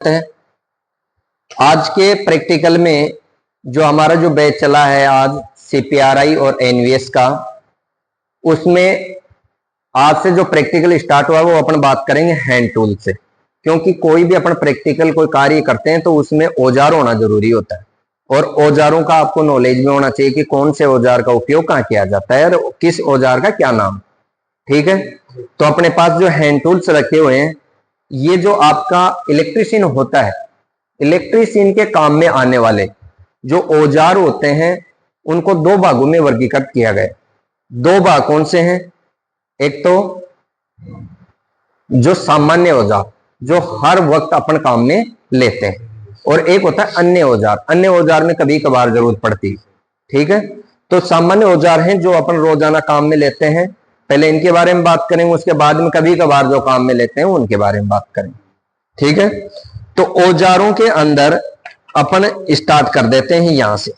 है। आज के प्रैक्टिकल में जो हमारा जो बैच चला है आज सीपीआरआई और एनवीएस का, उसमें आज से जो प्रैक्टिकल स्टार्ट हुआ वो अपन बात करेंगे हैंड टूल से, क्योंकि कोई भी अपन प्रैक्टिकल कोई कार्य करते हैं तो उसमें औजार होना जरूरी होता है और औजारों का आपको नॉलेज भी होना चाहिए कि कौन से औजार का उपयोग कहाँ किया जाता है और किस औजार का क्या नाम। ठीक है, तो अपने पास जो हैंड टूल्स रखे हुए हैं, ये जो आपका इलेक्ट्रीशियन होता है, इलेक्ट्रीशियन के काम में आने वाले जो औजार होते हैं उनको दो भागों में वर्गीकृत किया गया। दो भाग कौन से हैं? एक तो जो सामान्य औजार जो हर वक्त अपन काम में लेते हैं, और एक होता है अन्य औजार। अन्य औजार में कभी कभार जरूरत पड़ती है। ठीक है, तो सामान्य औजार हैं जो अपन रोजाना काम में लेते हैं, पहले इनके बारे में बात करेंगे, उसके बाद में कभी कभार जो काम में लेते हैं उनके बारे में बात करेंगे। ठीक है, तो औजारों के अंदर अपन स्टार्ट कर देते हैं यहां से,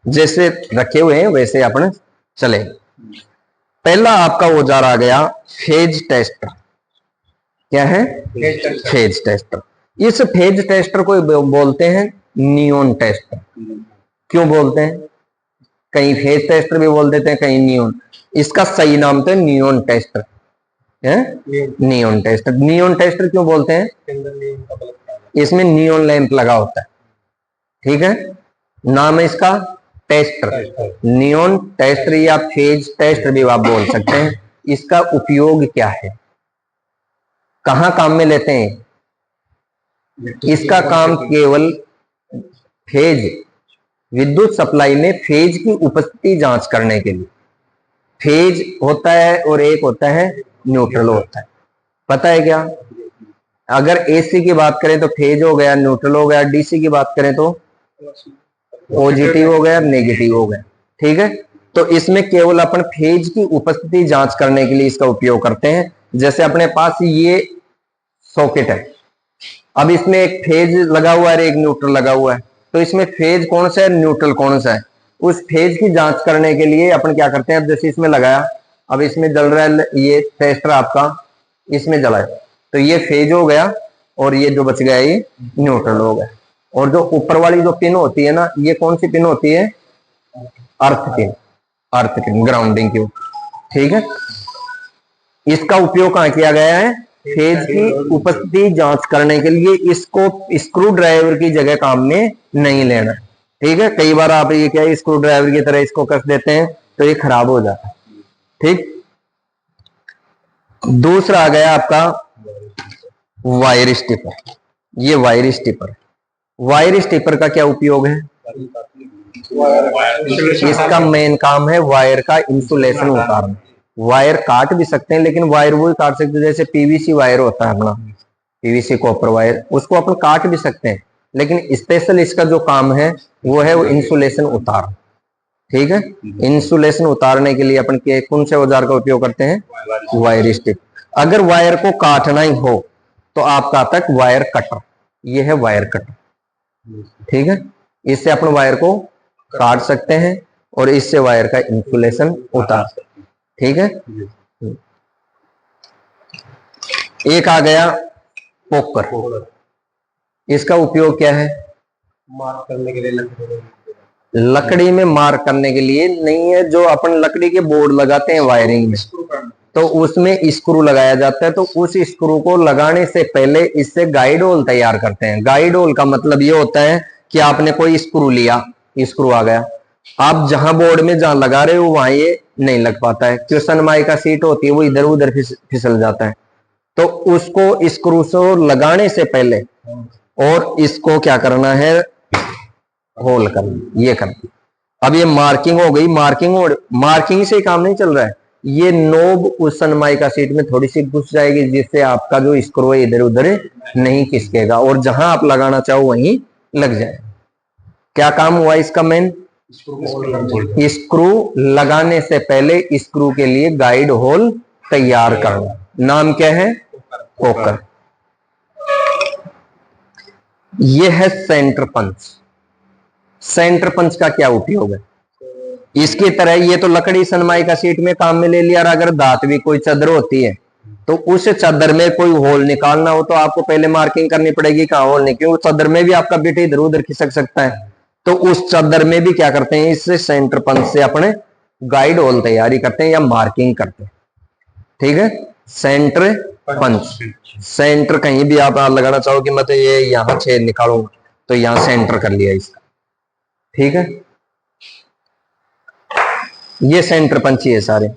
जैसे रखे हुए हैं वैसे अपन चले। पहला आपका औजार आ गया फेज टेस्टर। क्या है? Phase tester. इस फेज टेस्टर को बोलते हैं नियॉन टेस्टर। क्यों बोलते हैं? कहीं फेज टेस्टर भी बोल देते हैं, कहीं नियॉन। इसका सही नाम तो नियॉन टेस्टर है। Neon tester. नियॉन टेस्टर क्यों बोलते हैं? इसमें नियॉन लैंप लगा होता है। ठीक है, नाम है इसका टेस्टर, नियॉन टेस्टर या फेज टेस्टर भी आप बोल सकते हैं। इसका उपयोग क्या है, कहां काम में लेते हैं? इसका काम केवल फेज, विद्युत सप्लाई में फेज की उपस्थिति जांच करने के लिए। फेज होता है और एक होता है न्यूट्रल होता है, पता है क्या? अगर एसी की बात करें तो फेज हो गया, न्यूट्रल हो गया। डीसी की बात करें तो पॉजिटिव हो गया, नेगेटिव हो गया। ठीक है, तो इसमें केवल अपन फेज की उपस्थिति जांच करने के लिए इसका उपयोग करते हैं। जैसे अपने पास ये सॉकेट है, अब इसमें एक फेज लगा हुआ है, एक न्यूट्रल लगा हुआ है, तो इसमें फेज कौन सा है, न्यूट्रल कौन सा है, उस फेज की जांच करने के लिए अपन क्या करते हैं? अब जैसे इसमें लगाया, अब इसमें जल रहा है, ये टेस्टर आपका इसमें जला है, तो ये फेज हो गया और ये जो बच गया ये न्यूट्रल हो गया। और जो ऊपर वाली जो पिन होती है ना, ये कौन सी पिन होती है? अर्थ पिन, अर्थ पिन, ग्राउंडिंग की। ठीक है, इसका उपयोग कहां किया गया है? फेज की उपस्थिति जांच करने के लिए। इसको स्क्रू ड्राइवर की जगह काम में नहीं लेना। ठीक है, कई बार आप ये क्या स्क्रू ड्राइवर की तरह इसको कस देते हैं तो ये खराब हो जाता है। ठीक, दूसरा आ गया आपका वायर स्टिपर। ये वायर स्टिपर, वायर स्टिपर का क्या उपयोग है? इसका मेन काम है वायर का इंसुलेशन उतारना। वायर काट भी सकते हैं, लेकिन वायर वो ही काट सकते हैं जैसे पीवीसी वायर होता है अपना, पीवीसी कॉपर वायर, उसको अपन काट भी सकते हैं, लेकिन स्पेशल इसका जो काम है वो है वो इंसुलेशन उतार। ठीक है, इंसुलेशन उतारने के लिए अपन के कौन से औजार का उपयोग करते हैं? वायर स्टिप। अगर वायर को काटना ही हो तो आपका आता है वायर कटर। ये है वायर कटर। ठीक है, इससे अपन वायर को काट सकते हैं और इससे वायर का इंसुलेशन उतार सकते हैं। ठीक है, एक आ गया पोकर। इसका उपयोग क्या है? मार्क करने के लिए, लकड़ी में मार्क करने के लिए नहीं है। जो अपन लकड़ी के बोर्ड लगाते हैं वायरिंग में, तो उसमें स्क्रू लगाया जाता है, तो उस स्क्रू को लगाने से पहले इससे गाइड होल तैयार करते हैं। गाइड होल का मतलब ये होता है कि आपने कोई स्क्रू लिया, स्क्रू आ गया, आप जहां बोर्ड में जहां लगा रहे हो वहां ये नहीं लग पाता है, क्यों? सनमाई का सीट होती है वो इधर उधर फिसल जाता है। तो उसको स्क्रू से लगाने से पहले और इसको क्या करना है? होल करना, ये करना। अब ये मार्किंग हो गई, मार्किंग से काम नहीं चल रहा है। ये नोब उस सनमाई का सीट में थोड़ी सी घुस जाएगी, जिससे आपका जो स्क्रू है इधर उधर नहीं खिसकेगा और जहां आप लगाना चाहो वहीं लग जाए। क्या काम हुआ इसका? मेन स्क्रू लगाने से पहले स्क्रू के लिए गाइड होल तैयार करना। नाम क्या है? पोकर। यह है सेंटर पंच। सेंटर पंच का क्या उपयोग है? इसकी तरह ये तो लकड़ी सनमाई का सीट में काम में ले लिया, और अगर दांत भी कोई चदर होती है तो उस चादर में कोई होल निकालना हो तो आपको पहले मार्किंग करनी पड़ेगी कहाँ होल नहीं, क्योंकि चादर में भी आपका बिट इधर उधर खिसक सकता है। तो उस चादर में भी क्या करते हैं, इस सेंटर पंच से अपने गाइड होल तैयारी करते हैं या मार्किंग करते हैं। ठीक है, सेंटर पंच, सेंटर कहीं भी आप लगाना चाहो कि मैं तो ये यहां छेद निकालूंगा तो यहां सेंटर कर लिया इसका। ठीक है, ये सेंटर पंच ही है सारे।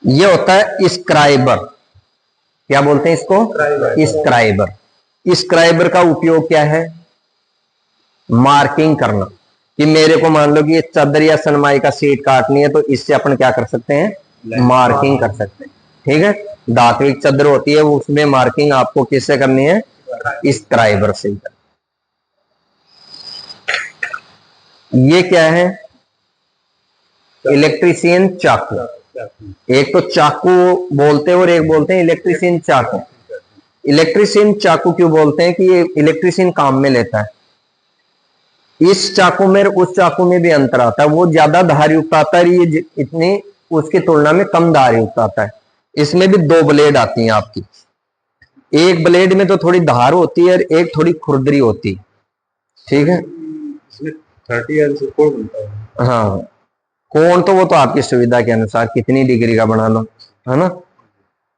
ये होता है स्क्राइबर, क्या बोलते हैं इसको, स्क्राइबर। स्क्राइबर का उपयोग क्या है, मार्किंग करना, कि मेरे को मान लो कि ये चादर या सनमाई का सीट काटनी है तो इससे अपन क्या कर सकते हैं, मार्किंग कर सकते हैं। ठीक है, धातु की चादर होती है उसमें मार्किंग आपको किससे करनी है, स्क्राइबर से। ये क्या है, इलेक्ट्रीशियन चाकू। एक तो चाकू बोलते हैं और एक बोलते हैं इलेक्ट्रीशियन चाकू। इलेक्ट्रीशियन चाकू क्यों बोलते हैं, कि ये इलेक्ट्रीशियन काम में लेता है। इस चाकू में उस चाकू में भी अंतर आता है, वो ज्यादा धार युक्त आता है, ये इतनी उसकी तुलना में कम धार युक्त आता है। इसमें भी दो ब्लेड आती हैं आपकी, एक ब्लेड में तो थोड़ी धार होती है और एक थोड़ी खुरदरी होती है। ठीक है, 30 से कोण बनता है। हाँ, कोण तो वो तो आपकी सुविधा के अनुसार कितनी डिग्री का बना लो, है ना,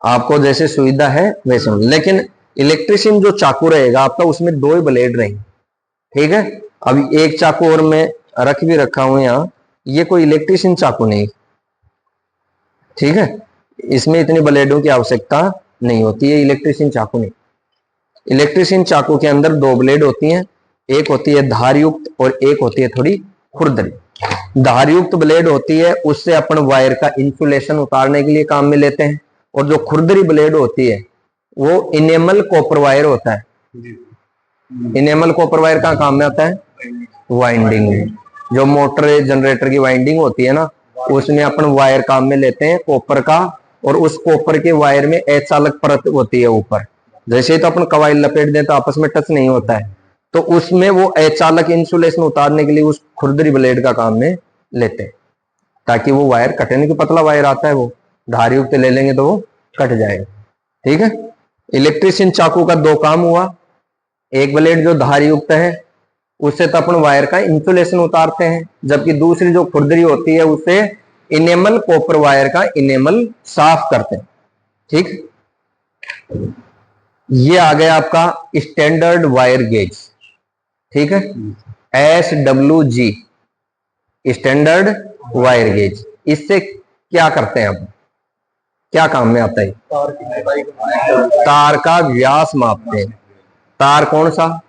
आपको जैसे सुविधा है वैसे। लेकिन इलेक्ट्रिशियन जो चाकू रहेगा आपका उसमें दो ही ब्लेड रहेंगे। ठीक है, अब एक चाकू और मैं रख भी रखा हूं यहाँ, ये कोई इलेक्ट्रिशियन चाकू नहीं। ठीक है, इसमें इतनी ब्लेडों की आवश्यकता नहीं होती है, इलेक्ट्रिशियन चाकू नहीं। इलेक्ट्रिशियन चाकू के अंदर दो ब्लेड होती हैं, एक होती है धारयुक्त और एक होती है थोड़ी खुरदरी। धारयुक्त ब्लेड होती है उससे अपन वायर का इंसुलेशन उतारने के लिए काम में लेते हैं, और जो खुरदरी ब्लेड होती है वो इनेमल कॉपर वायर होता है। इनेमल कॉपर वायर का काम में आता है, वाइंडिंग में। जो मोटर जनरेटर की वाइंडिंग होती है ना, उसमें अपन वायर काम में लेते हैं कॉपर का, और उस कॉपर के वायर में अचालक परत होती है ऊपर। जैसे ही तो अपन कवाइल लपेट दें तो आपस में टच नहीं होता है, तो उसमें वो अचालक इंसुलेशन उतारने के लिए उस खुरदरी ब्लेड का काम में लेते हैं, ताकि वो वायर कटे नहीं। कि पतला वायर आता है वो धारयुक्त ले लेंगे तो वो कट जाएगा। ठीक है, इलेक्ट्रिशियन चाकू का दो काम हुआ, एक ब्लेड जो धारयुक्त है उससे तो अपन वायर का इंसुलेशन उतारते हैं, जबकि दूसरी जो खुरदरी होती है उससे इनेमल कॉपर वायर का इनेमल साफ करते हैं। ठीक, ये आ गया आपका स्टैंडर्ड वायर गेज। ठीक है, SWG, स्टैंडर्ड वायर गेज। इससे क्या करते हैं आप, क्या काम में आता है, तार का व्यास मापते हैं। तार कौन सा,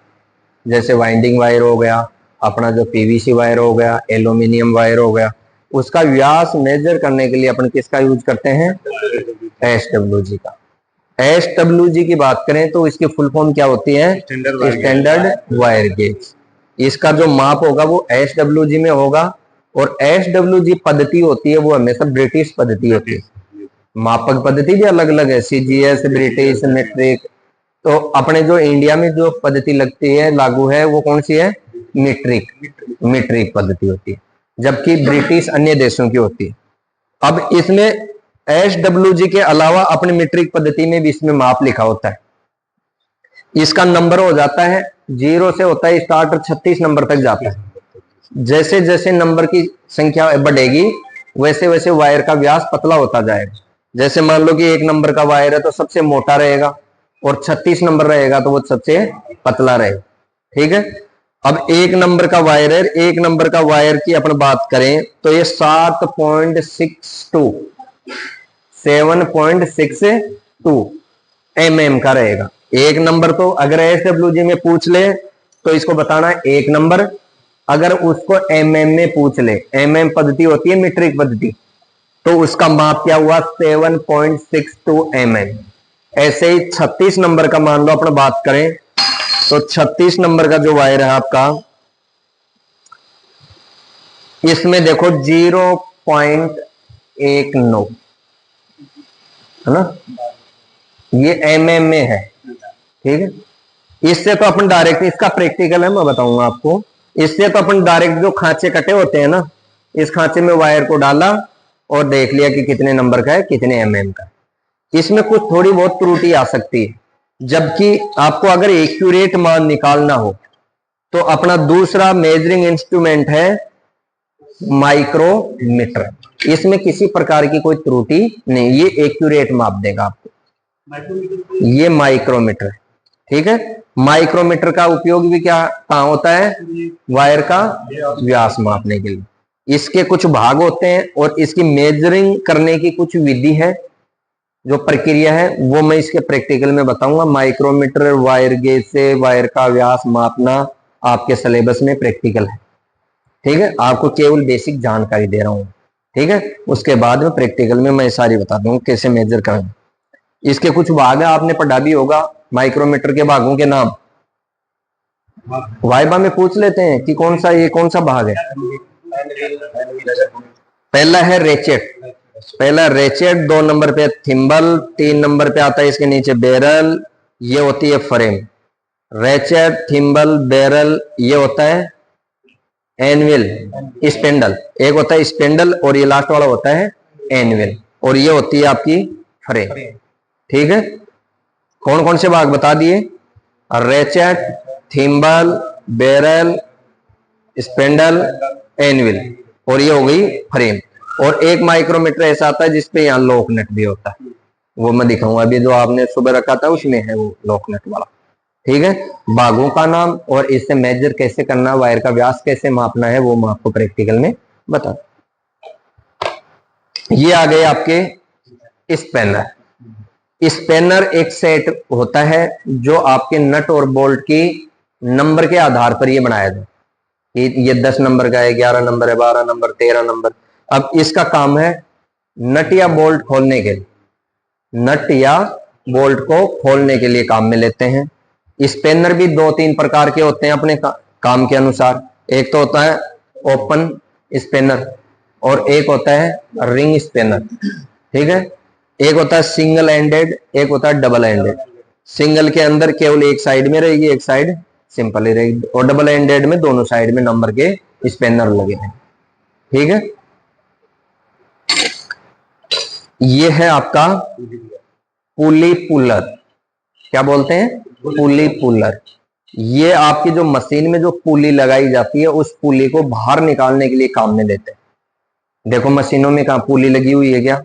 जैसे वाइंडिंग वायर हो गया, अपना जो PVC वायर हो गया, एल्यूमिनियम वायर हो गया, उसका व्यास मेजर करने के लिए अपन किसका यूज करते हैं, SWG का। SWG की बात करें तो इसकी फुल फॉर्म क्या होती है, स्टैंडर्ड वायर गेज। इसका जो माप होगा वो SWG में होगा, और SWG पद्धति होती है वो हमेशा ब्रिटिश पद्धति होती है। मापक पद्धति भी अलग अलग है, CGS, ब्रिटिश, मीट्रिक। तो अपने जो इंडिया में जो पद्धति लगती है लागू है वो कौन सी है, मीट्रिक पद्धति होती है, जबकि ब्रिटिश अन्य देशों की होती है। अब इसमें SWG के अलावा अपने मीट्रिक पद्धति में भी इसमें माप लिखा होता है। इसका नंबर हो जाता है 0 से होता है स्टार्ट, 36 नंबर तक जाता है। जैसे जैसे नंबर की संख्या बढ़ेगी वैसे वैसे वायर का व्यास पतला होता जाएगा। जैसे मान लो कि 1 नंबर का वायर है तो सबसे मोटा रहेगा, और 36 नंबर रहेगा तो वो सबसे पतला रहेगा। ठीक है, अब 1 नंबर का वायर है, 1 नंबर का वायर की अपन बात करें तो ये 7.62 mm का रहेगा। 1 नंबर तो अगर SWG में पूछ ले तो इसको बताना 1 नंबर, अगर उसको mm में पूछ ले, mm पद्धति होती है मीट्रिक पद्धति, तो उसका माप क्या हुआ, 7.62 mm। ऐसे ही 36 नंबर का मान लो अपन बात करें तो 36 नंबर का जो वायर है आपका, इसमें देखो 0.19 है ना, ये mm में है। ठीक है, इससे तो अपन डायरेक्ट, इसका प्रैक्टिकल है मैं बताऊंगा आपको। इससे तो अपन डायरेक्ट जो खांचे कटे होते हैं ना, इस खांचे में वायर को डाला और देख लिया कि कितने नंबर का है, कितने mm का है। इसमें कुछ थोड़ी बहुत त्रुटि आ सकती है, जबकि आपको अगर एक्यूरेट मान निकालना हो तो अपना दूसरा मेजरिंग इंस्ट्रूमेंट है माइक्रोमीटर। इसमें किसी प्रकार की कोई त्रुटि नहीं, ये एक्यूरेट माप देगा आपको। ये माइक्रोमीटर है, ठीक है। माइक्रोमीटर का उपयोग भी क्या कहाँ होता है? वायर का व्यास मापने के लिए। इसके कुछ भाग होते हैं और इसकी मेजरिंग करने की कुछ विधि है, जो प्रक्रिया है वो मैं इसके प्रैक्टिकल में बताऊंगा। माइक्रोमीटर वायर गेज से वायर का व्यास मापना आपके सिलेबस में प्रैक्टिकल है, ठीक है। आपको केवल बेसिक जानकारी दे रहा हूं, ठीक है। उसके बाद में प्रैक्टिकल में मैं सारी बता दूंगा कैसे मेजर करें। इसके कुछ भाग है, आपने पढ़ा भी होगा माइक्रोमीटर के भागों के नाम। वाइबा में पूछ लेते हैं कि कौन सा, ये कौन सा भाग है। पहला है रेचेट, पहला रेचेट, 2 नंबर पे थिम्बल, 3 नंबर पे आता है इसके नीचे बैरल, ये होती है फ्रेम। रेचेट, थिम्बल, बैरल, ये होता है एनविल, स्पेंडल। एक होता है स्पेंडल और ये लास्ट वाला होता है एनविल, और ये होती है आपकी फ्रेम, ठीक है। कौन कौन से भाग बता दिए? Ratchet, thimble, barrel, spindle, anvil, और ये हो गई फ्रेम। और एक माइक्रोमीटर ऐसा आता है जिसपे यहाँ लॉक नट भी होता है, वो मैं दिखाऊंगा अभी। जो आपने सुबह रखा था उसमें है वो लॉक नट वाला, ठीक है। भागों का नाम और इससे मेजर कैसे करना, वायर का व्यास कैसे मापना है, वो मैं आपको प्रैक्टिकल में बता। ये आ गए आपके स्पेनर। स्पेनर एक सेट होता है जो आपके नट और बोल्ट की नंबर के आधार पर ये बनाया जाए। ये 10 नंबर का है, 11 नंबर है, 12 नंबर, 13 नंबर। अब इसका काम है नट या बोल्ट खोलने के लिए, नट या बोल्ट को खोलने के लिए काम में लेते हैं। स्पेनर भी 2-3 प्रकार के होते हैं अपने काम के अनुसार। एक तो होता है ओपन स्पेनर और एक होता है रिंग स्पेनर, ठीक है। एक होता है सिंगल एंडेड, एक होता है डबल एंडेड। सिंगल के अंदर केवल एक साइड में रहेगी, एक साइड सिंपल ही रहेगी, और डबल एंडेड में दोनों साइड में नंबर के स्पेनर लगे हैं, ठीक है। ये है आपका पुली पुलर, क्या बोलते हैं? पुली पुलर। ये आपकी जो मशीन में जो पुली लगाई जाती है उस पुली को बाहर निकालने के लिए काम में लेते हैं। देखो मशीनों में कहां पुली लगी हुई है, क्या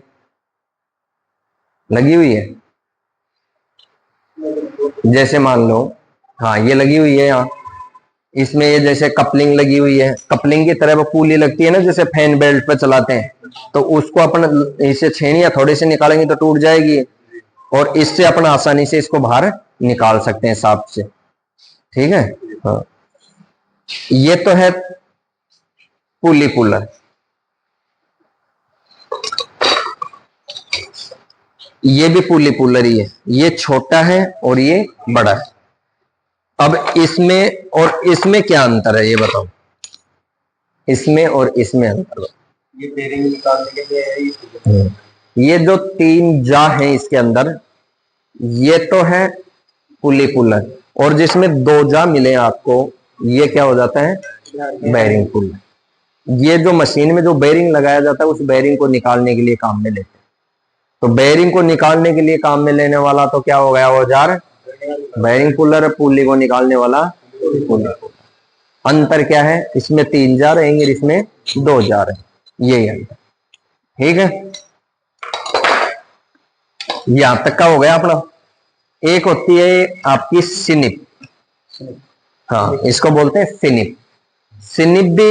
लगी हुई है? जैसे मान लो, हाँ ये लगी हुई है यहाँ, इसमें ये जैसे कपलिंग लगी हुई है, कपलिंग की तरह वो पुली लगती है ना, जैसे फैन बेल्ट पे चलाते हैं, तो उसको अपन इसे छेड़ियां थोड़े से निकालेंगे तो टूट जाएगी, और इससे अपन आसानी से इसको बाहर निकाल सकते हैं सांप से, ठीक है। हाँ, ये तो है पुली पुलर। ये भी पुली पुलर ही है, ये छोटा है और ये बड़ा है। अब इसमें और इसमें क्या अंतर है ये बताओ, इसमें और इसमें अंतर बताओ। ये बेरिंग निकालने के लिए है, ये जो 3 जा हैं इसके अंदर, ये तो है पुली पुलर, और जिसमें 2 जा मिले आपको, ये क्या हो जाता है? Bearing puller. ये जो मशीन में जो बेरिंग लगाया जाता है उस बेरिंग को निकालने के लिए काम में लेते हैं। तो बेरिंग को निकालने के लिए काम में लेने वाला तो क्या हो गया औजार? Bearing puller. पुली को निकालने वाला पुली पुलर। अंतर क्या है? इसमें 3 जा रहेंगे, इसमें 2 जा रहे हैं, यही अंतर, ठीक है। यहां तक का हो गया अपना। एक होती है आपकी सिनिप, हाँ इसको बोलते हैं सिनिप। सिनिप भी,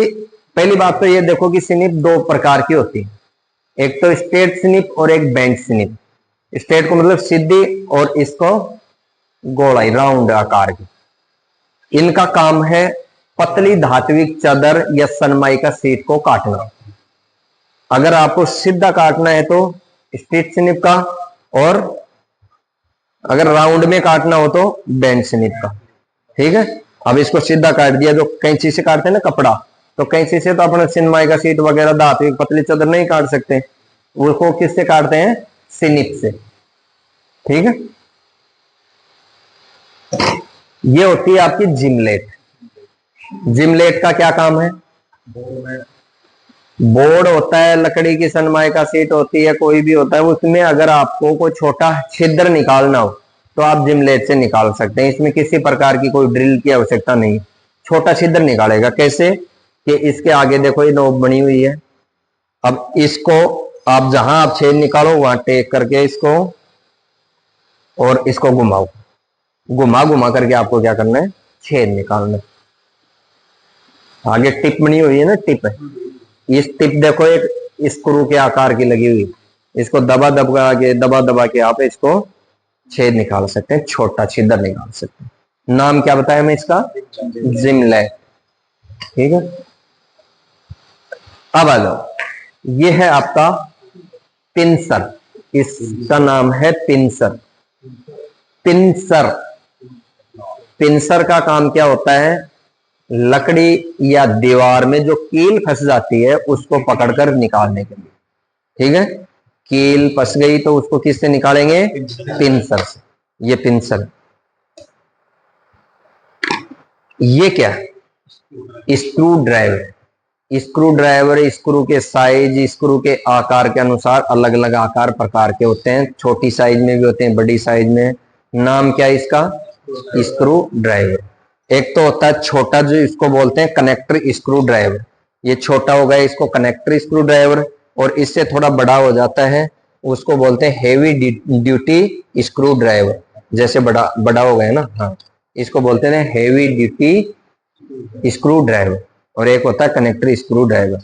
पहली बात तो ये देखो कि सिनिप 2 प्रकार की होती है, एक तो स्ट्रेट स्निप और एक बेंच स्निप। स्ट्रेट को मतलब सीधी, और इसको गोलाई राउंड आकार की। इनका काम है पतली धात्विक चादर या सनमाइका शीट को काटना। अगर आपको सीधा काटना है तो स्ट्रेट स्निप का, और अगर राउंड में काटना हो तो बेंच स्निप का, ठीक है। अब इसको सीधा काट दिया, जो कैंची से काटते हैं ना कपड़ा, तो कैंची से तो अपने सनमाइका शीट वगैरह धात्विक पतली चादर नहीं काट सकते, उसको किससे काटते हैं? सिनिप से, ठीक है। ये होती है आपकी जिमलेट। जिमलेट का क्या काम है? बोर्ड होता है, लकड़ी की सनमाइका सीट होती है, कोई भी होता है, उसमें अगर आपको कोई छोटा छिद्र निकालना हो तो आप जिम लेड से निकाल सकते हैं। इसमें किसी प्रकार की कोई ड्रिल की आवश्यकता नहीं। छोटा छिद्र निकालेगा कैसे कि इसके आगे देखो ये नोब बनी हुई है। अब इसको आप जहां आप छेद निकालो वहां टेक करके इसको और इसको घुमाओ, घुमा घुमा करके आपको क्या करना है, छेद निकालना है। आगे टिप बनी हुई है ना, टिप है, इस टिप देखो एक स्क्रू के आकार की लगी हुई, इसको दबा दबा के आप इसको छेद निकाल सकते हैं, छोटा छिद्र निकाल सकते हैं। नाम क्या बताया मैं इसका, जिम लेड। ठीक है, अब आ जाओ, ये है आपका पिंसर, इसका नाम है पिंसर। पिंसर, पिंसर का काम क्या होता है, लकड़ी या दीवार में जो कील फंस जाती है उसको पकड़कर निकालने के लिए। ठीक है, कील फंस गई तो उसको किससे निकालेंगे, पिंसर से। ये पिंसर, ये क्या है, screw driver. Screw driver screw के साइज, स्क्रू के आकार के अनुसार अलग अलग आकार प्रकार के होते हैं, छोटी साइज में भी होते हैं, बड़ी साइज में। नाम क्या है इसका, स्क्रू ड्राइवर। एक तो होता है छोटा, जो इसको बोलते हैं कनेक्टर स्क्रू ड्राइवर, ये छोटा हो गया, इसको कनेक्टर स्क्रू ड्राइवर। और इससे थोड़ा बड़ा हो जाता है, उसको बोलते हैं हेवी ड्यूटी स्क्रू ड्राइवर। जैसे बड़ा बड़ा हो गया ना, हाँ, इसको बोलते हैं हेवी ड्यूटी स्क्रू ड्राइवर। और एक होता है कनेक्टर स्क्रू ड्राइवर।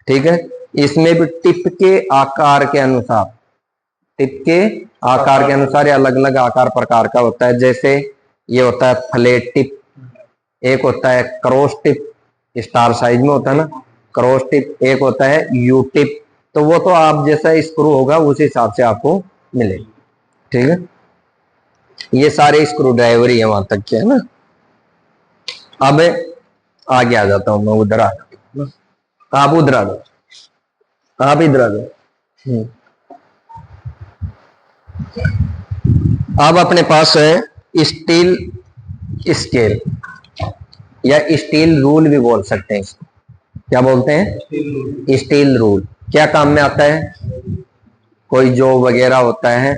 ठीक है, इसमें भी टिप के आकार के अनुसार, टिप के आकार के अनुसार ये अलग अलग आकार प्रकार का होता है। जैसे ये होता है फ्लैट टिप, एक होता है क्रॉस टिप, स्टार साइज में होता है ना क्रॉस टिप, एक होता है यू टिप। तो वो तो आप जैसा स्क्रू होगा उस हिसाब से आपको मिलेगा। ठीक है, ये सारे स्क्रू ड्राइवर ही है वहां तक के, है ना। अब आगे आ जाता हूं मैं, उधर आ जाता हूं, आप उधर आ जाओ, आप इधर आ जाओ। अब अपने पास है स्टील स्केल या स्टील रूल भी बोल सकते हैं इसको। क्या बोलते हैं, स्टील रूल। क्या काम में आता है, कोई जॉब वगैरह होता है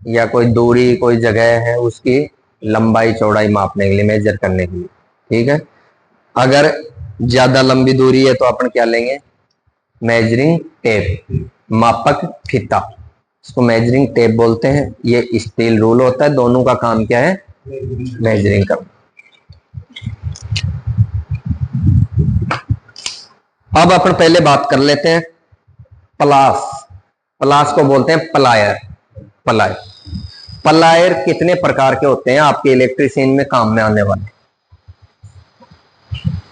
या कोई दूरी, कोई जगह है, उसकी लंबाई चौड़ाई मापने के लिए, मेजर करने के लिए। ठीक है, अगर ज्यादा लंबी दूरी है तो अपन क्या लेंगे, मेजरिंग टेप, मापक फीता, इसको मेजरिंग टेप बोलते हैं। ये स्टील रूल होता है, दोनों का काम क्या है, मेजरिंग करना। अब अपन पहले बात कर लेते हैं प्लास। प्लास को बोलते हैं प्लायर। प्लायर, प्लायर कितने प्रकार के होते हैं आपके इलेक्ट्रीशियन में काम में आने वाले।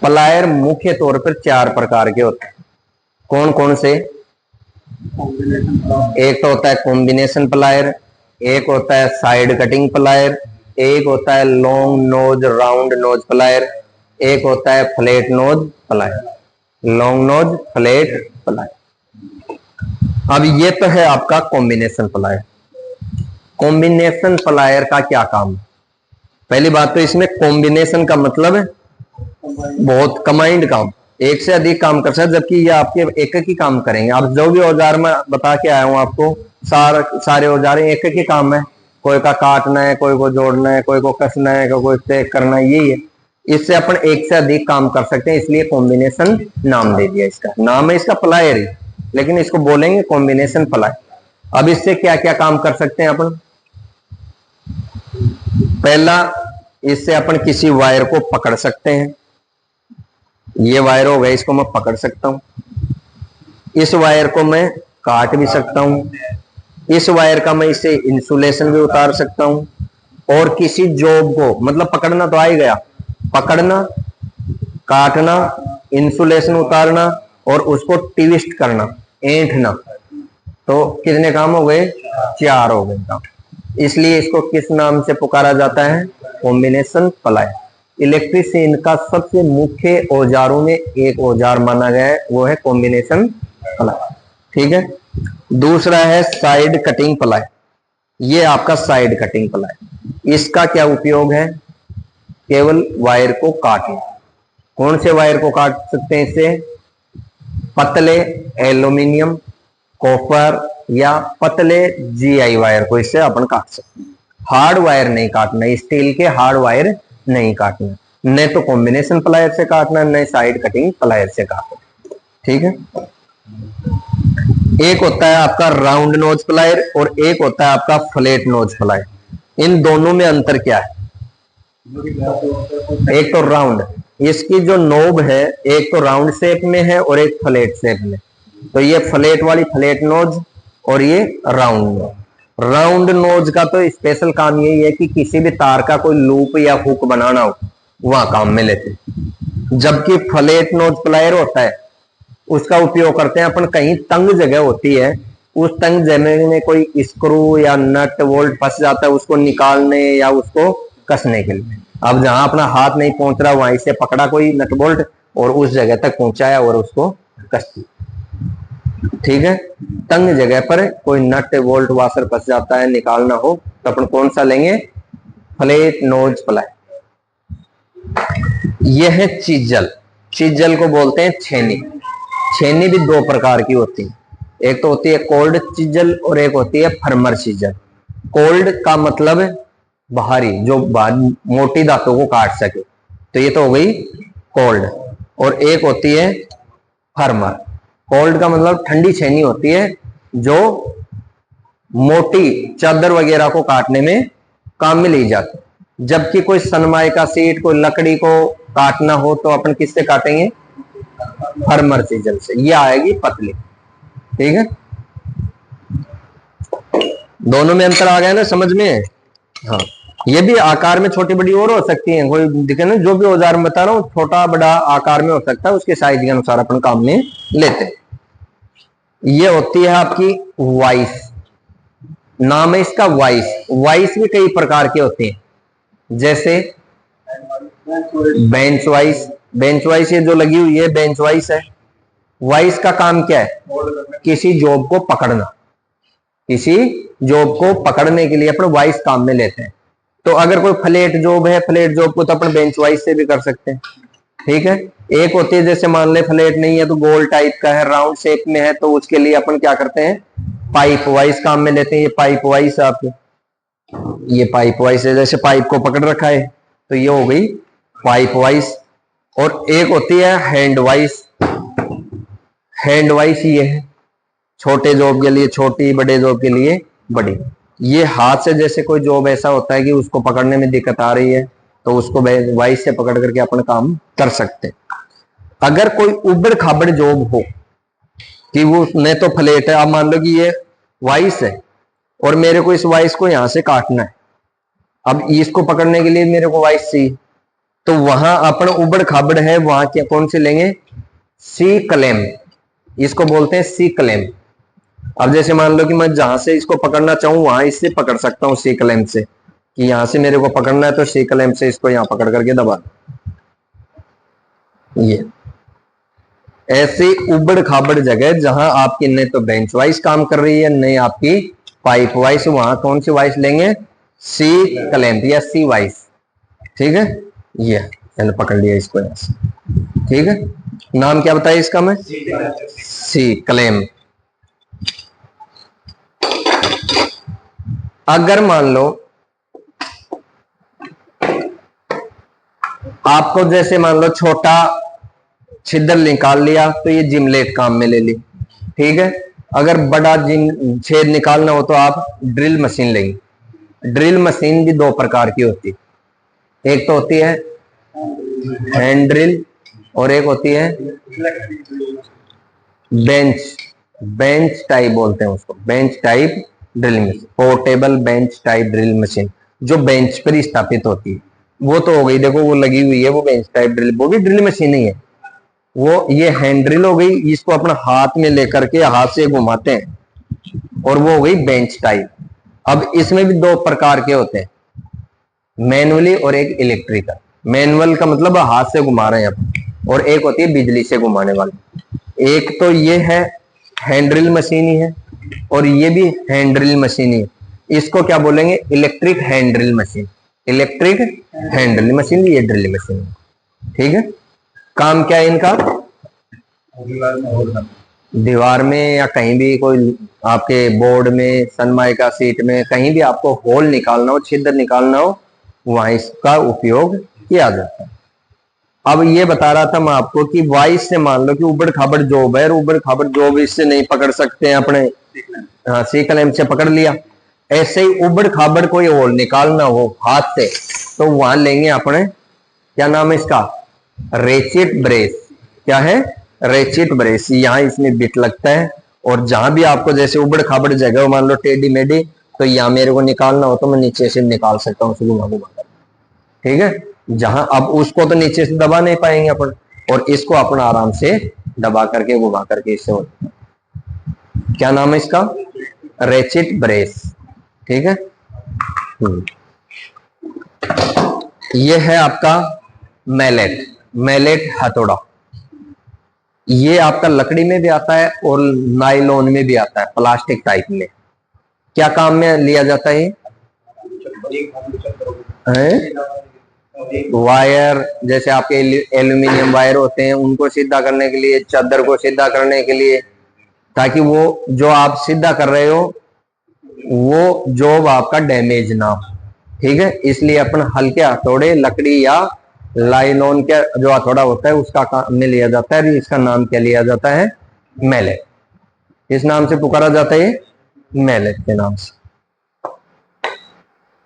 प्लायर मुख्य तौर पर 4 प्रकार के होते हैं। कौन कौन से, एक तो होता है कॉम्बिनेशन प्लायर, एक होता है साइड कटिंग प्लायर, एक होता है long nose round knows plier, एक होता है flat knows plier, long nose flat plier. अब ये तो है आपका कॉम्बिनेशन प्लायर। कॉम्बिनेशन प्लायर का क्या काम है, पहली बात तो इसमें कॉम्बिनेशन का मतलब है बहुत कमांड काम, एक से अधिक काम कर सकते, जबकि ये आपके एक ही काम करेंगे। आप जो भी औजार में बता के आया हूं आपको, सारे औजार एक ही काम है। कोई का काटना है, कोई को जोड़ना है, कोई को कसना है, कोई चेक करना है, यही है। इससे अपन एक से अधिक काम कर सकते हैं, इसलिए कॉम्बिनेशन नाम दे दिया। इसका नाम है इसका प्लायर ही, लेकिन इसको बोलेंगे कॉम्बिनेशन प्लायर। अब इससे क्या क्या काम कर सकते हैं अपन, पहला, इससे अपन किसी वायर को पकड़ सकते हैं। ये वायर हो गया, इसको मैं पकड़ सकता हूं। इस वायर को मैं काट भी सकता हूं। इस वायर का मैं इसे इंसुलेशन भी उतार सकता हूं। और किसी जॉब को, मतलब पकड़ना तो आ ही गया, पकड़ना, काटना, इंसुलेशन उतारना और उसको ट्विस्ट करना, ऐंठना, तो कितने काम हो गए, 4 हो गए काम। इसलिए इसको किस नाम से पुकारा जाता है, कॉम्बिनेशन प्लायर। इलेक्ट्रीशियन का सबसे मुख्य औजारों में एक औजार माना गया है, वो है कॉम्बिनेशन प्लायर। ठीक है, दूसरा है साइड कटिंग प्लायर। ये आपका साइड कटिंग प्लायर, इसका क्या उपयोग है, केवल वायर को काटना। कौन से वायर को काट सकते हैं इससे, पतले एल्यूमिनियम, कॉपर या पतले जीआई वायर को इससे अपन काट सकते हैं। हार्ड वायर नहीं काटना, स्टील के हार्ड वायर नहीं काटना, न तो कॉम्बिनेशन प्लायर से काटना, न साइड कटिंग प्लायर से काटना। ठीक है। एक होता है आपका राउंड नोज प्लायर और एक होता है आपका फ्लैट नोज प्लायर। इन दोनों में अंतर क्या है? एक तो राउंड, इसकी जो नोब है एक तो राउंड शेप में है और एक फ्लैट शेप में। तो ये फ्लैट वाली फ्लैट नोज और ये राउंड नोज। राउंड नोज का तो स्पेशल काम यही है कि किसी भी तार का कोई लूप या हुक बनाना हो वहां काम में लेते, जबकि फ्लैट नोज प्लायर होता है उसका उपयोग करते हैं अपन कहीं तंग जगह होती है, उस तंग जगह में कोई स्क्रू या नट बोल्ट फंस जाता है, उसको निकालने या उसको कसने के लिए। अब जहां अपना हाथ नहीं पहुंच रहा वहीं से पकड़ा कोई नट बोल्ट और उस जगह तक पहुंचाया और उसको कस दिया। ठीक है। तंग जगह पर कोई नट बोल्ट वाशर फंस जाता है, निकालना हो तो अपन कौन सा लेंगे? Flat knows plier. यह है चीजल। चीजल को बोलते हैं छेनी। छेनी भी दो प्रकार की होती है, एक तो होती है कोल्ड चीजल और एक होती है फर्मर चीजल। कोल्ड का मतलब बाहरी, जो मोटी धातु को काट सके, तो ये तो हो गई कोल्ड। और एक होती है फर्मर। कोल्ड का मतलब ठंडी छेनी होती है जो मोटी चादर वगैरह को काटने में काम में ली जाती है। जबकि कोई सनमाई का सीट, कोई लकड़ी को काटना हो तो अपन किससे काटेंगे? फर्मर चीजल से। ये आएगी पतली। ठीक है। दोनों में अंतर आ गया ना समझ में? हाँ। ये भी आकार में छोटी बड़ी और हो सकती है, कोई दिखे ना, जो भी औजार में बता रहा हूँ छोटा बड़ा आकार में हो सकता है, उसके साइज के अनुसार अपन काम में लेते हैं। ये होती है आपकी वाइस। नाम है इसका वाइस। वाइस भी कई प्रकार के होते हैं, जैसे बेंच वाइस। बेंच वाइस ये जो लगी हुई है बेंच वाइस है। वाइस का काम क्या है? किसी जॉब को पकड़ना। किसी जॉब को पकड़ने के लिए अपन वाइस काम में लेते हैं। तो अगर कोई फ्लैट जॉब है, फ्लैट जॉब को तो अपन बेंच वाइस से भी कर सकते हैं। ठीक है। एक होती है जैसे मान ले फ्लैट नहीं है तो गोल टाइप का है, राउंड शेप में है, तो उसके लिए अपन क्या करते हैं? पाइप वाइस काम में लेते हैं। ये पाइप वाइस आपके, ये पाइप वाइस है, जैसे पाइप को पकड़ रखा है तो ये हो गई पाइप वाइस। और एक होती है हैंड वाइस। हैंड वाइस ये है छोटे जॉब के लिए छोटी, बड़े जॉब के लिए बड़ी। ये हाथ से जैसे कोई जॉब ऐसा होता है कि उसको पकड़ने में दिक्कत आ रही है तो उसको वाइस से पकड़ करके अपन काम कर सकते हैं। अगर कोई उबड़ खाबड़ जॉब हो कि वो न तो फ्लैट है, आप मान लो कि ये वाइस है और मेरे को इस वाइस को यहां से काटना है, अब इसको पकड़ने के लिए मेरे को वाइस चाहिए, तो वहां अपन उबड़ खाबड़ है वहां क्या कौन से लेंगे? C claim. इसको बोलते हैं सी क्लेम। अब जैसे मान लो कि मैं जहां से इसको पकड़ना चाहूं वहां इससे पकड़ सकता हूं सी क्लेम से, कि यहां से मेरे को पकड़ना है तो सी क्लेम से इसको यहां पकड़ करके दबा। ये ऐसी उबड़ खाबड़ जगह जहां आपकी न तो बेंच वाइस काम कर रही है न आपकी पाइप वाइस, वहां कौन सी वाइस लेंगे? सी क्लेम या सी वाइस। ठीक है। ये मैंने पकड़ लिया इसको यहां से। ठीक है। नाम क्या बताया इसका? मैं सी क्लेम। अगर मान लो आपको जैसे मान लो छोटा छिद्र निकाल लिया तो ये जिमलेट काम में ले ली। ठीक है। अगर बड़ा छेद निकालना हो तो आप ड्रिल मशीन लेंगे। ड्रिल मशीन भी दो प्रकार की होती है, एक तो होती है हैंड ड्रिल और एक होती है बेंच टाइप बोलते हैं उसको, bench type drill machine. Portable bench type drill machine जो बेंच पर ही स्थापित होती है। वो तो हो गई, देखो वो लगी हुई है वो बेंच टाइप ड्रिल, वो भी ड्रिल मशीन ही है। वो ये हैंड ड्रिल हो गई, इसको अपना हाथ में लेकर के हाथ से घुमाते हैं और वो हो गई बेंच टाइप। अब इसमें भी दो प्रकार के होते हैं, मैनुअली और एक इलेक्ट्रिकल। मैनुअल का मतलब हाथ से घुमा रहे हैं अपन, और एक होती है बिजली से घुमाने वाली। एक तो ये है हैंड ड्रिल मशीन ही है और ये भी हैंड ड्रिल मशीन ही है। इसको क्या बोलेंगे? Electric hand drill machine. Electric hand drill machine, ये ड्रिल मशीन। ठीक है। काम क्या है इनका? दीवार में होल करना। दीवार में या कहीं भी कोई आपके बोर्ड में, सनमाइका सीट में, कहीं भी आपको होल निकालना हो, छिद्र निकालना हो, वहां इसका उपयोग किया जाता है। अब ये बता रहा था मैं आपको कि वाइस से मान लो कि उबड़ खाबड़ जॉब है, उबड़ खाबड़ जॉब इससे नहीं पकड़ सकते हैं अपने, हाँ सी कलम से पकड़ लिया। ऐसे ही उबड़ खाबड़ कोई होल निकालना हो हाथ से, तो वहां लेंगे अपने, क्या नाम है इसका, रेचिट ब्रेस। क्या है, रेचिट ब्रेस। यहाँ इसमें बिट लगता है, और जहां भी आपको जैसे उबड़ खाबड़ जगह हो, मान लो टेढ़ी मेढ़ी, तो यहाँ मेरे को निकालना हो तो मैं नीचे से निकाल सकता हूँ, घुमा घुमा कर। ठीक है, जहां अब उसको तो नीचे से दबा नहीं पाएंगे अपन, और इसको अपन आराम से दबा करके घुमा करके इससे हो। क्या नाम है इसका, रेचिट ब्रेस। ठीक है, ये है आपका मैलेट। मैलेट हथौड़ा, ये आपका लकड़ी में भी आता है और नायलॉन में भी आता है, प्लास्टिक टाइप में। क्या काम में लिया जाता है? वायर, जैसे आपके एल्यूमिनियम वायर होते हैं, उनको सीधा करने के लिए, चादर को सीधा करने के लिए, ताकि वो जो आप सीधा कर रहे हो वो जॉब आपका डैमेज ना हो। ठीक है, इसलिए अपन हल्के हथौड़े लकड़ी या लाइनोन के जो हथौड़ा होता है उसका काम में लिया जाता है। इसका नाम क्या लिया जाता है? मैलेट। इस नाम से पुकारा जाता है, मैलेट के नाम से।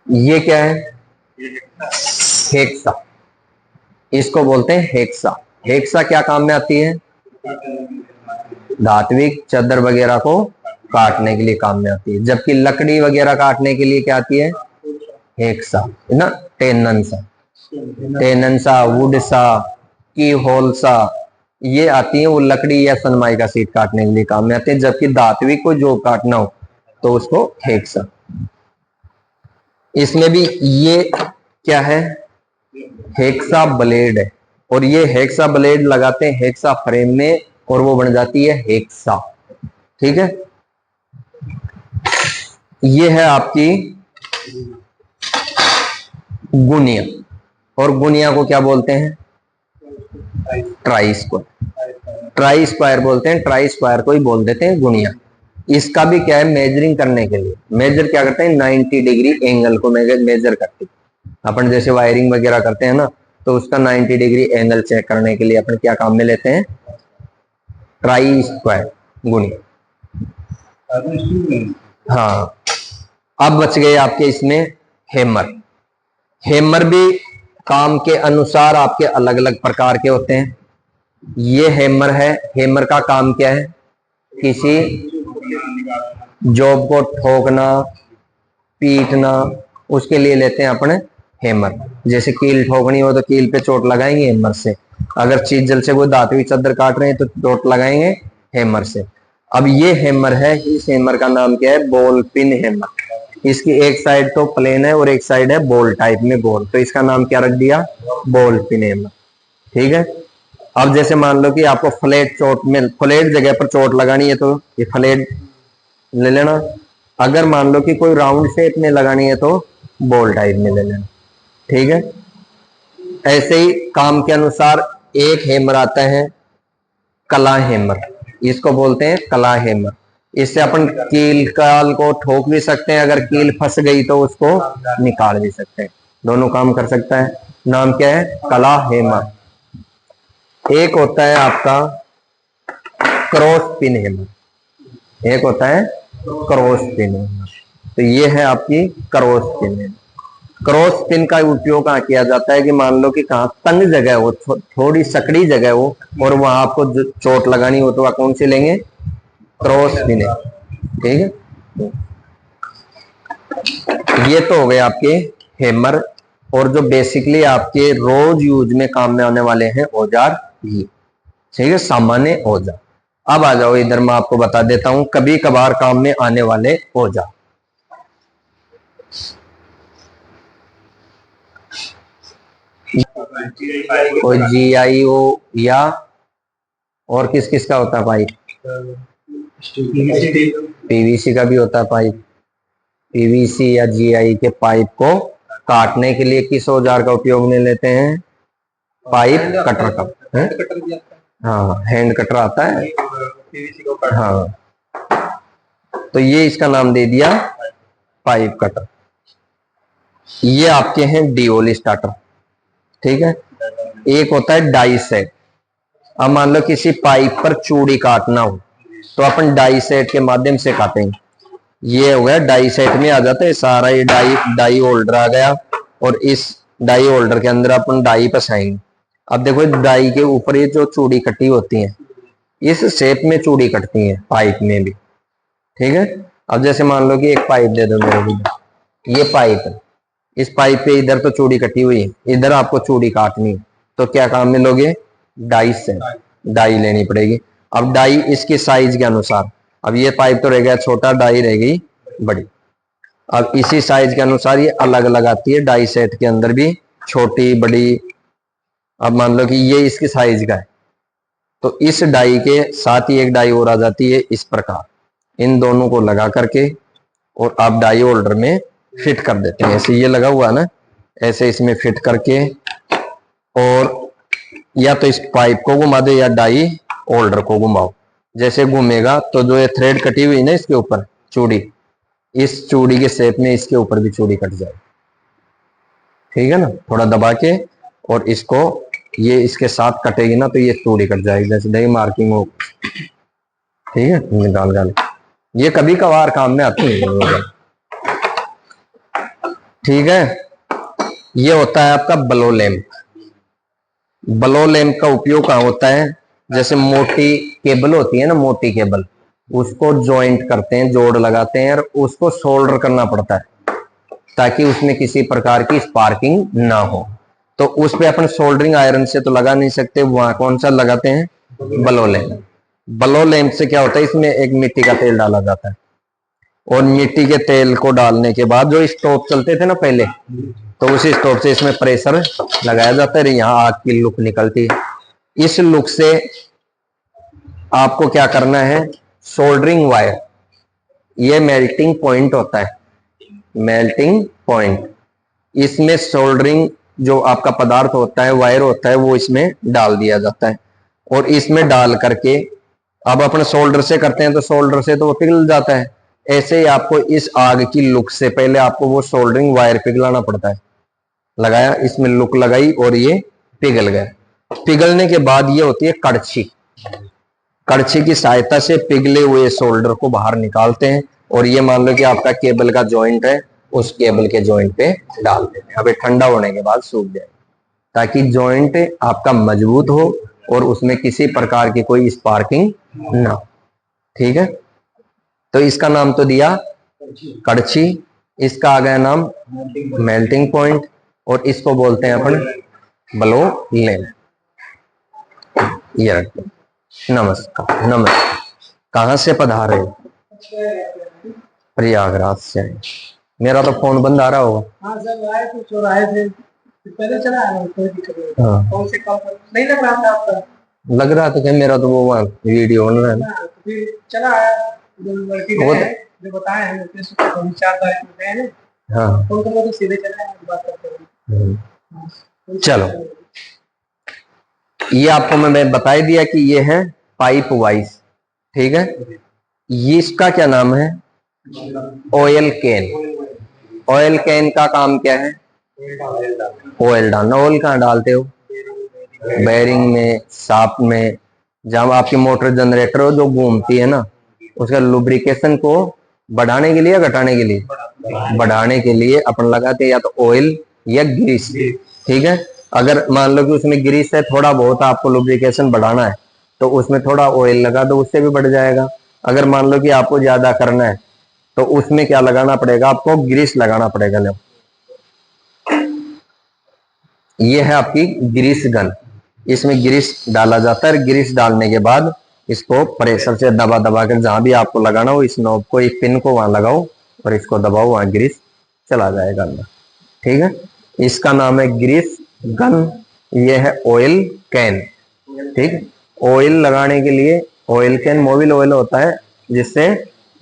ये क्या है? हेक्सा, इसको बोलते हैं हेक्सा। हेक्सा क्या काम में आती है? धात्विक चादर वगैरह को काटने के लिए काम में आती है। जबकि लकड़ी वगैरह काटने के लिए क्या आती है? हेक्सा, है ना, टेननसा, टेननसा, वुडसा, की होलसा, ये आती है वो लकड़ी या सनमाइका सीट काटने के लिए काम में आते हैं। जबकि धात्विक को जो काटना हो तो उसको हेक्सा। इसमें भी ये क्या है? हेक्सा ब्लेड है, और ये हेक्सा ब्लेड लगाते हैं हेक्सा फ्रेम में, और वो बन जाती है हेक्सा। ठीक है, ये है आपकी गुनिया, और गुनिया को क्या बोलते हैं? Try square. ट्राई स्क्वायर बोलते हैं, ट्राई स्क्वायर को ही बोल देते हैं गुनिया। इसका भी क्या है? मेजरिंग करने के लिए। मेजर क्या करते हैं? 90 डिग्री एंगल को मेजर करते हैं। अपन जैसे वायरिंग वगैरह करते हैं ना, तो उसका 90 डिग्री एंगल चेक करने के लिए अपन क्या काम में लेते हैं? ट्राई स्क्वायर, गुनिया। हाँ, अब बच गए आपके इसमें हैमर। हैमर भी काम के अनुसार आपके अलग अलग प्रकार के होते हैं। ये हैमर है। हैमर का काम क्या है? किसी जॉब को ठोकना, पीटना, उसके लिए लेते हैं अपने हैमर। जैसे कील ठोकनी हो तो कील पे चोट लगाएंगे हैमर से। अगर चीजल से कोई धातु चादर काट रहे हैं तो चोट लगाएंगे हैमर से। अब ये हैमर है, इस हैमर का नाम क्या है? Ball pin hammer. इसकी एक साइड तो प्लेन है और एक साइड है बॉल टाइप में गोल, तो इसका नाम क्या रख दिया? Ball pin hammer. ठीक है, अब जैसे मान लो कि आपको फ्लैट चोट में, फ्लैट जगह पर चोट लगानी है तो ये फ्लैट ले लेना। अगर मान लो कि कोई राउंड शेप में लगानी है तो बॉल टाइप में ले लेना। ठीक है, ऐसे ही काम के अनुसार एक हैमर आता है कला हैमर, इसको बोलते हैं कला हैमर। इससे अपन कील काल को ठोक भी सकते हैं, अगर कील फंस गई तो उसको निकाल भी सकते हैं, दोनों काम कर सकता है। नाम क्या है? कला हैमर। एक होता है आपका क्रॉस पिन हैमर, एक होता है क्रॉस पिन हैमर। तो ये है आपकी cross pin hammer. Cross pin का उपयोग कहाँ किया जाता है कि मान लो कि कहाँ तंग जगह हो, थोड़ी सकड़ी जगह हो, और वहां आपको चोट लगानी हो तो कौन सी लेंगे? क्रॉस पिन है। ठीक है, ये तो हो गए आपके हैमर, और जो बेसिकली आपके रोज यूज में काम में आने वाले हैं औजार ये। ठीक है, सामान्य औजार। अब आ जाओ इधर, मैं आपको बता देता हूं कभी कभार काम में आने वाले औजार। कोई GI हो, या और किस किस का होता है पाइप? PVC का भी होता है पाइप। PVC या GI के पाइप को काटने के लिए किस औजार का उपयोग में लेते हैं? पाइप कटर का। हाँ, हैंड कटर आता है। पीवीसी को काट। हाँ, तो ये इसका नाम दे दिया पाइप कटर। ये आपके हैं डिओली स्टार्टर, ठीक है। एक होता है डाई सेट। अब मान लो किसी पाइप पर चूड़ी काटना हो तो अपन डाई सेट के माध्यम से काटेंगे। ये हो गया डाई सेट में आ जाता है सारा, ये डाई होल्डर आ गया और इस डाई होल्डर के अंदर अपन डाई फंसाएंगे। अब देखो डाई के ऊपर ये जो चूड़ी कटी होती है इस शेप में चूड़ी कटती है पाइप में भी, ठीक है। अब जैसे मान लो कि एक पाइप दे दो मेरे को, ये पाइप है, इस पाइप पे इधर तो चूड़ी कटी हुई है, इधर आपको चूड़ी काटनी है, तो क्या काम में लोगे? डाई से डाई लेनी पड़ेगी। अब डाई इसकी साइज के अनुसार, अब ये पाइप तो रह गया छोटा, डाई रह गई बड़ी। अब इसी साइज के अनुसार ये अलग अलग आती है डाई सेट के अंदर भी, छोटी बड़ी। अब मान लो कि ये इसकी साइज का है तो इस डाई के साथ ही एक डाई और आ जाती है इस प्रकार, इन दोनों को लगा करके और आप डाई होल्डर में फिट कर देते हैं। ऐसे ये लगा हुआ है ना, ऐसे इसमें फिट करके, और या तो इस पाइप को घुमा दे या डाई होल्डर को घुमाओ। जैसे घूमेगा तो जो ये थ्रेड कटी हुई ना इसके ऊपर चूड़ी, इस चूड़ी के शेप में इसके ऊपर भी चूड़ी कट जाए, ठीक है ना। थोड़ा दबा के और इसको ये इसके साथ कटेगी ना तो ये चूड़ी कट जाएगी, जैसे दही मार्किंग हो, ठीक है। निकाल गाल ये कभी कभार काम में आती है, ठीक है। ये होता है आपका ब्लो लैंप। ब्लो लैंप का उपयोग कहाँ होता है? जैसे मोटी केबल होती है ना, मोटी केबल, उसको जॉइंट करते हैं, जोड़ लगाते हैं और उसको सोल्डर करना पड़ता है ताकि उसमें किसी प्रकार की स्पार्किंग ना हो। तो उस पे अपन सोल्डरिंग आयरन से तो लगा नहीं सकते, वहां कौन सा लगाते हैं? Blow lamp. ब्लो लैंप से क्या होता है, इसमें एक मिट्टी का तेल डाला जाता है और मिट्टी के तेल को डालने के बाद जो स्टोव चलते थे ना पहले, तो उसी स्टोव से इसमें प्रेशर लगाया जाता है, यहाँ आग की लुक निकलती है। इस लुक से आपको क्या करना है? सोल्डरिंग वायर, ये मेल्टिंग पॉइंट होता है, मेल्टिंग पॉइंट, इसमें सोल्डरिंग जो आपका पदार्थ होता है, वायर होता है, वो इसमें डाल दिया जाता है और इसमें डाल करके अब अपन सोल्डर से करते हैं तो सोल्डर से तो वो पिघल जाता है। ऐसे ही आपको इस आग की लुक से पहले आपको वो सोल्डरिंग वायर पिघलाना पड़ता है। लगाया, इसमें लुक लगाई और ये पिघल गया। पिघलने के बाद ये होती है कड़छी। कड़छी की सहायता से पिघले हुए सोल्डर को बाहर निकालते हैं और ये मान लो कि आपका केबल का जॉइंट है, उस केबल के जॉइंट पे डाल देते हैं। अभी ठंडा होने के बाद सूख जाए ताकि जॉइंट आपका मजबूत हो और उसमें किसी प्रकार की कोई स्पार्किंग ना हो, ठीक है। तो इसका नाम तो दिया कड़छी, इसका आ गया नाम मेल्टिंग पॉइंट और इसको बोलते हैं अपन ब्लो लैंप। ये रखो। नमस्कार। नमस्कार। कहाँ से पधारे? प्रयागराज से आए। मेरा तो फोन बंद आ रहा होगा। हाँ सर, आए थे, चौराहे से पहले चला आया, कोई दिक्कत नहीं। हाँ। कौन से कॉल नहीं लग रहा था आपका? लग रहा था कि मेरा तो वो वहाँ वीडियो बन रहा है ना। हाँ, तो फिर चला आया, जो लड़की वो ने जो बताया है, फिर सुबह 4 तारीख को गए हैं। हाँ, फोन करके तो सीधे चला आया, बात करते हैं। चलो, ये आपको मैं बता ही दिया कि ये है पाइप वाइज, ठीक है। ये इसका क्या नाम है? Oil can. ऑयल कैन का काम क्या है? ऑयल डालना। ऑयल कहाँ डालते हो? बेरिंग में, शाफ्ट में, जहां आपकी मोटर जनरेटर हो जो घूमती है ना, उसका लुब्रिकेशन को बढ़ाने के लिए या घटाने के लिए? बढ़ाने के लिए अपन लगाते हैं या तो ऑयल या ग्रीस, ठीक है। अगर मान लो कि उसमें ग्रीस है, थोड़ा बहुत आपको लुब्रिकेशन बढ़ाना है तो उसमें थोड़ा ऑयल लगा दो, उससे भी बढ़ जाएगा। अगर मान लो कि आपको ज्यादा करना है तो उसमें क्या लगाना पड़ेगा? आपको ग्रीस लगाना पड़ेगा। लो, ये है आपकी ग्रीस गन। इसमें ग्रीस डाला जाता है। ग्रीस डालने के बाद इसको प्रेशर से दबा दबा कर जहां भी आपको लगाना हो, इस नॉब को, एक पिन को वहां लगाओ और इसको दबाओ, वहां ग्रीस चला जाएगा अंदर, ठीक है। इसका नाम है ग्रीस गन। ये है ऑयल कैन, ठीक। ऑयल लगाने के लिए ऑयल कैन मोबिल ऑयल होता है जिससे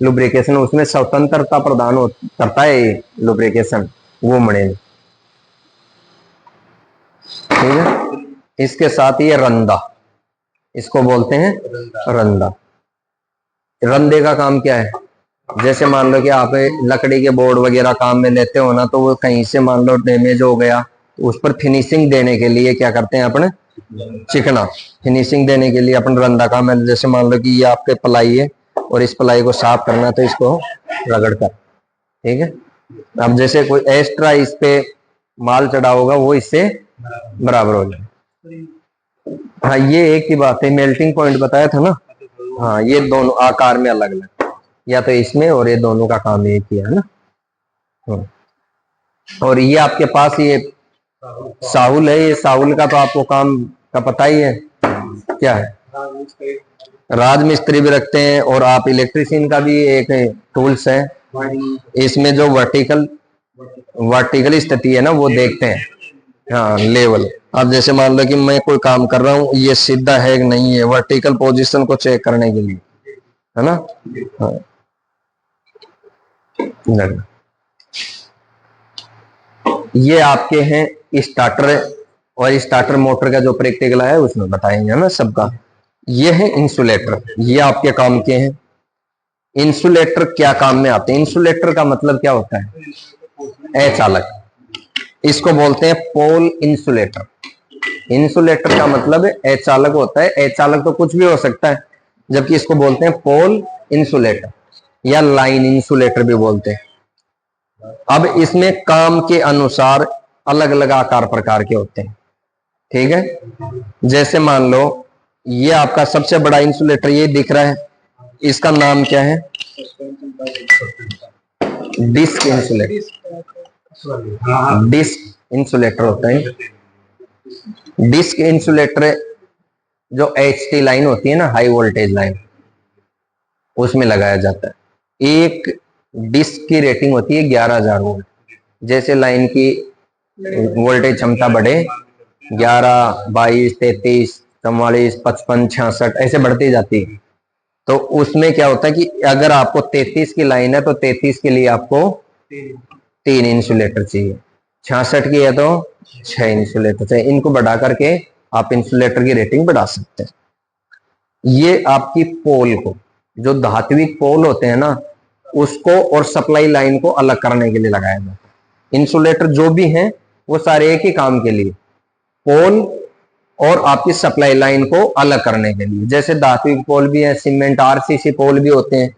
लुब्रिकेशन, उसमें स्वतंत्रता प्रदान करता है लुब्रिकेशन घूमने में, ठीक है। इसके साथ ये रंदा, इसको बोलते हैं रंदा। रंदे का काम क्या है? जैसे मान लो कि आप लकड़ी के बोर्ड वगैरह काम में लेते हो ना, तो वो कहीं से मान लो डैमेज हो गया, तो उस पर फिनिशिंग देने के लिए क्या करते हैं अपन? चिकना फिनिशिंग देने के लिए अपन रंदा काम है। जैसे मान लो कि ये आपके प्लाई है और इस प्लाई को साफ करना है, तो इसको रगड़ कर, ठीक है। अब जैसे कोई एक्स्ट्रा इस पे माल चढ़ा होगा वो इससे बराबर हो जाए। हाँ, ये एक ही बात है, मेल्टिंग पॉइंट बताया था ना। हाँ, ये दोनों आकार में अलग अलग, या तो इसमें, और ये दोनों का काम एक ही है ना। हाँ। और ये आपके पास ये साहुल है, ये साहुल का तो आपको काम का पता ही है क्या है, राज मिस्त्री भी रखते हैं, और आप इलेक्ट्रिशियन का भी एक टूल्स है। इसमें जो वर्टिकल स्थिति है ना वो देखते हैं, हाँ लेवल। अब जैसे मान लो कि मैं कोई काम कर रहा हूँ, ये सीधा है कि नहीं है, वर्टिकल पोजीशन को चेक करने के लिए, है ना। हाँ, ये आपके हैं स्टार्टर, और स्टार्टर मोटर का जो प्रैक्टिकल है उसमें बताएंगे ना सबका। ये है इंसुलेटर, ये आपके काम के हैं। इंसुलेटर क्या काम में आते हैं? इंसुलेटर का मतलब क्या होता है? अचालक, इसको बोलते हैं पोल इंसुलेटर। इंसुलेटर का मतलब अचालक होता है। अचालक तो कुछ भी हो सकता है, जबकि इसको बोलते हैं पोल इंसुलेटर या लाइन इंसुलेटर भी बोलते हैं। अब इसमें काम के अनुसार अलग अलग आकार प्रकार के होते हैं, ठीक है। जैसे मान लो ये आपका सबसे बड़ा इंसुलेटर ये दिख रहा है, इसका नाम क्या है? Disc insulator. डिस्क इंसुलेटर होता है। डिस्क इंसुलेटर जो HT लाइन होती है ना, हाई वोल्टेज लाइन, उसमें लगाया जाता है। एक डिस्क की रेटिंग होती है 11,000 वोल्ट। जैसे लाइन की वोल्टेज क्षमता बढ़े, 11, 22, 33, 44, 55, 66 ऐसे बढ़ती जाती है। तो उसमें क्या होता है कि अगर आपको 33 की लाइन है तो 33 के लिए आपको 3 इंसुलेटर चाहिए, 66 की है तो 6 इंसुलेटर चाहिए। इनको बढ़ा करके आप इंसुलेटर की रेटिंग बढ़ा सकते हैं। ये आपकी पोल को, जो धात्विक पोल होते हैं ना, उसको और सप्लाई लाइन को अलग करने के लिए लगाया जाता है। इंसुलेटर जो भी हैं वो सारे एक ही काम के लिए, पोल और आपकी सप्लाई लाइन को अलग करने के लिए। जैसे धात्विक पोल भी है, सीमेंट RCC पोल भी होते हैं।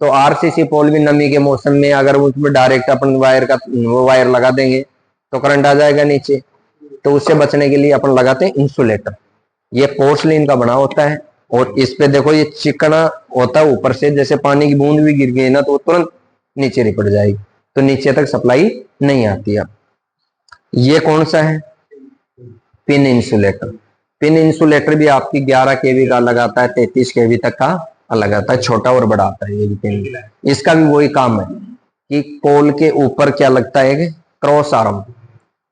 तो RCC पोल भी नमी के मौसम में अगर उसमें डायरेक्ट अपन वायर लगा देंगे तो करंट आ जाएगा नीचे, तो उससे बचने के लिए अपन लगाते हैं इंसुलेटर। ये पोर्सलिन का बना होता है, और इस पे देखो ये चिकना होता है ऊपर से, जैसे पानी की बूंद भी गिर गई ना तो तुरंत नीचे रिपट जाएगी, तो नीचे तक सप्लाई नहीं आती है। ये कौन सा है? Pin insulator. पिन इंसुलेटर भी आपकी 11 kV का अलग आता है, 33 kV तक का अलग आता है, छोटा और बड़ा आता है ये भी पिन। इसका भी वही काम है कि पोल के ऊपर क्या लगता है? Cross arm.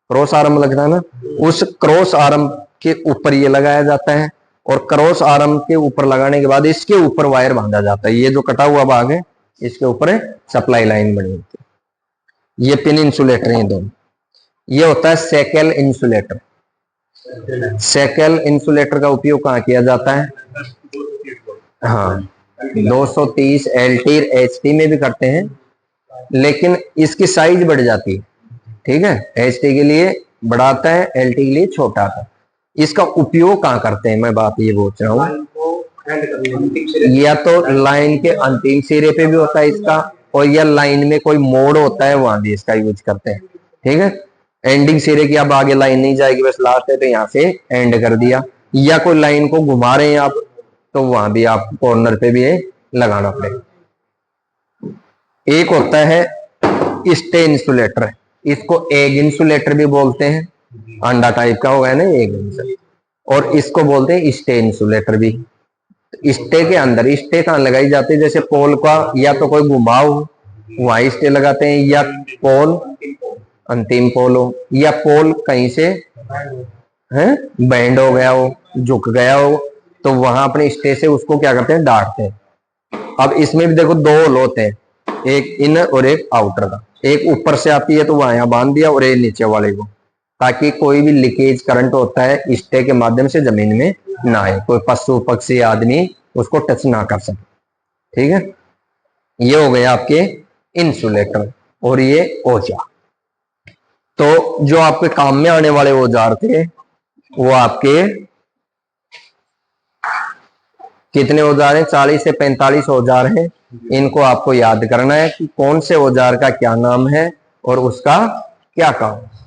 क्रॉस आर्म लगता है ना, उस क्रॉस आर्म के ऊपर ये लगाया जाता है, और क्रॉस आर्म के ऊपर लगाने के बाद इसके ऊपर वायर बांधा जाता है। ये जो कटा हुआ भाग है इसके ऊपर सप्लाई लाइन बनी होती है। ये पिन इंसुलेटर है दोनों। ये होता है सेकेल इंसुलेटर। सेकेल इंसुलेटर का उपयोग कहाँ किया जाता है? हाँ, 230 LT HT में भी करते हैं, लेकिन इसकी साइज बढ़ जाती है, ठीक है। HT के लिए बड़ा आता है, LT के लिए छोटा आता है। इसका उपयोग कहाँ करते हैं, मैं बात ये पूछ रहा हूँ। या तो लाइन के अंतिम सिरे पे भी होता है इसका, और या लाइन में कोई मोड़ होता है वहां भी इसका यूज करते हैं, ठीक है। एंडिंग सिरे की अब आगे लाइन नहीं जाएगी, बस लास्ट है तो यहाँ से एंड कर दिया। या कोई लाइन को घुमा रहे हैं आप, तो वहां भी आप कॉर्नर पे भी लगाना पड़ेगा। एक होता है स्टे इंसुलेटर, इसको एग इंसुलेटर भी बोलते हैं, अंडा टाइप का होगा ना एग इंसुलेटर, और इसको बोलते हैं स्टे इंसुलेटर भी। स्टे के अंदर स्टे कहाँ लगाई जाती है? जैसे पोल का या तो कोई घुमाव वहां स्टे लगाते हैं, या पोल अंतिम पोल हो, या पोल कहीं से है बैंड हो गया हो, झुक गया हो, तो वहां अपने स्टे से उसको क्या करते हैं? डांटते हैं। अब इसमें भी देखो 2 होल होते हैं, एक इनर और एक आउटर का। एक ऊपर से आती है तो वहां यहाँ बांध दिया, और एक नीचे वाले को, ताकि कोई भी लीकेज करंट होता है स्टे के माध्यम से जमीन में ना आए, कोई पशु पक्षी आदमी उसको टच ना कर सके। ठीक है, ये हो गए आपके इंसुलेटर और ये औजार। तो जो आपके काम में आने वाले औजार थे वो आपके कितने औजार हैं? 40 से 45 औजार हैं। इनको आपको याद करना है कि कौन से औजार का क्या नाम है और उसका क्या काम है।